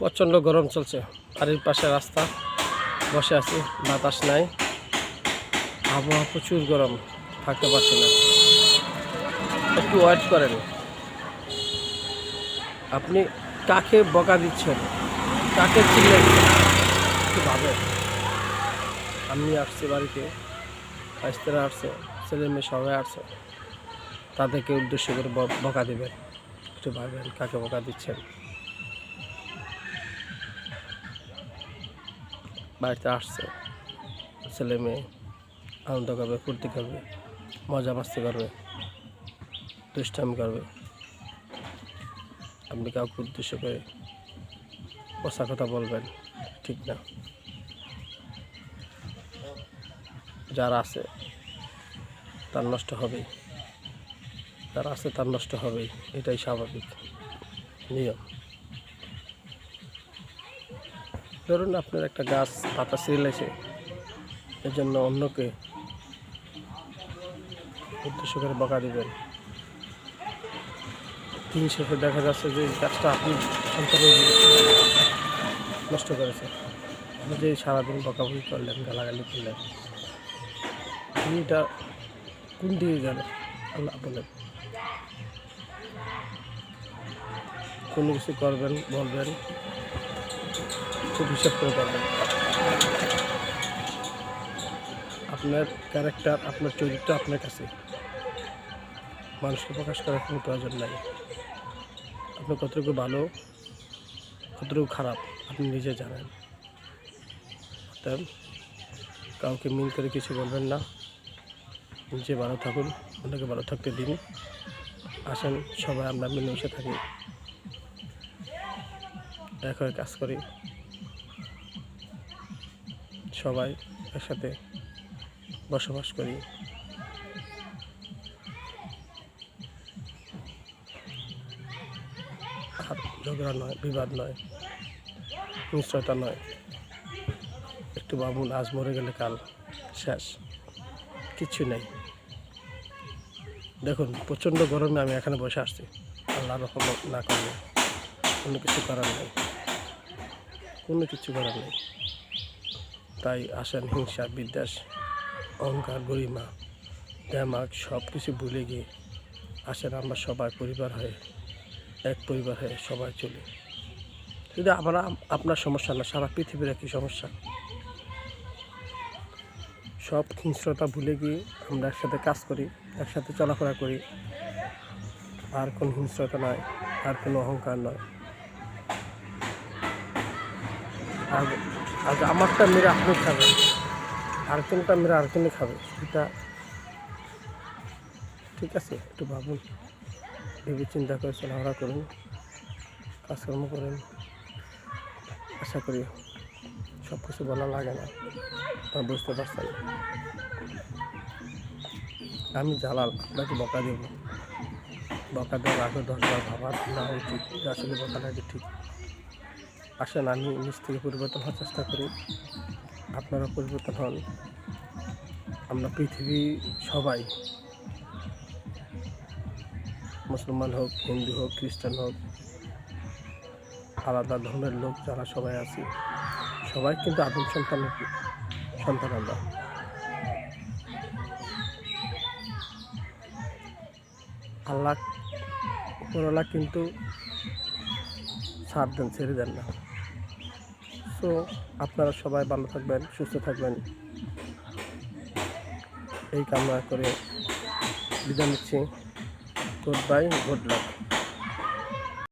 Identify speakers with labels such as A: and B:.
A: প্রচণ্ড গরম চলছে। বাড়ির পাশে রাস্তা, বসে আছি, বাতাস নাই, আবহাওয়া প্রচুর গরম, থাকতে পারছি না। একটু ওয়েট করেন। আপনি কাকে বকা দিচ্ছেন, কাকে চিনলেন একটু ভাবেন। আমি আসছি বাড়িতে, ভাইস্তারা আসছে, ছেলে মেয়ে সবাই আসছে, তাদেরকে উদ্দেশ্য করে বকা দেবেন। একটু ভাবেন কাকে বকা দিচ্ছেন। বাড়িতে আসছে, ছেলে মেয়ে আনন্দ করবে, ফুর্তি করবে, মজা মাস্তি করবে, দুষ্টামি করবে। আপনি কাউকে উদ্দেশ্য করে পচা কথা বলবেন, ঠিক না। যারা আছে তার নষ্ট হবেই, যারা আছে তার নষ্ট হবেই, এটাই স্বাভাবিক নিয়ম। ধরুন আপনার একটা গাছ পাতা ছিঁড়েছে, এর জন্য অন্যকে উদ্দেশ্য করে বকা দিবেন। দিন শেষে দেখা যাচ্ছে যে গাছটা আপনি সন্তানের নষ্ট করেছে। আপনি যে সারাদিন বকাবকি করলেন, গালাগালি করলেন, এটা কোন দিকে গেল আল্লাহ বলেন। কোনো কিছু করবেন, বলবেন, খুব হিসাব করে করবেন। আপনার ক্যারেক্টার, আপনার চরিত্র আপনার কাছে, মানুষকে প্রকাশ করার কোনো প্রয়োজন নাই। আপনি কতটুকু ভালো, কতটুকু খারাপ আপনি নিজে জানেন। অর্থাৎ কাউকে মিন করে কিছু বলবেন না, নিজে ভালো থাকুন, অন্যকে ভালো থাকতে দিন। আসেন সবাই আমরা মিলেমিশে থাকি, এক হয়ে কাজ করি, সবাই একসাথে বসবাস করি। আর ঝগড়া নয়, বিবাদ নয়, মিশ্রতা নয়। একটু ভাবুন, আজ মরে গেলে কাল শেষ, কিচ্ছু নেই। দেখুন প্রচণ্ড গরমে আমি এখানে বসে আসছি, আল্লাহ রহমত না করলে কোনো কিছু করার নেই, কোনো কিছু করার নেই। তাই আসেন হিংসা, বিদ্বেষ, অহংকার, গরিমা, দেমাগ সব কিছু ভুলে গিয়ে আসেন আমরা সবাই পরিবার হয়ে, এক পরিবার হয়ে সবাই চলি। শুধু আমরা আপনার সমস্যা না, সারা পৃথিবীর একই সমস্যা। সব হিংস্রতা ভুলে গিয়ে আমরা একসাথে কাজ করি, একসাথে চলাফেরা করি। আর কোনো হিংস্রতা নয়, আর কোনো অহংকার নয়। আর আমারটা মেরে আপনি খাবেন, আরেকজনটা মেরে আরেকজনে খাবে, এটা ঠিক আছে? একটু ভাবুন, ভেবে চিন্তা করে চলাফেরা করুন, কাজকর্ম করেন। আশা করি সব কিছু বলা লাগে না, বুঝতে পারছেন। আমি জালাল, আপনাকে বকা দেব, বকা দেওয়ার আগে 10বার ভাবার না উচিত যে আসলে বকাটাকে ঠিক। আসেন আমি নিজ থেকে পরিবর্তন হওয়ার চেষ্টা করি, আপনারা পরিবর্তন হন। আমরা পৃথিবী সবাই, মুসলমান হোক, হিন্দু হোক, খ্রিস্টান হোক, আলাদা ধর্মের লোক যারা সবাই আছি, সবাই কিন্তু আদম সন্তানের সন্তান। আমরা আল্লাহ উপরওয়ালা কিন্তু ছাড় দেন, ছেড়ে দেন না। সো আপনারা সবাই ভালো থাকবেন, সুস্থ থাকবেন, এই কামনা করে বিদায় নিচ্ছি। Good bye, good luck.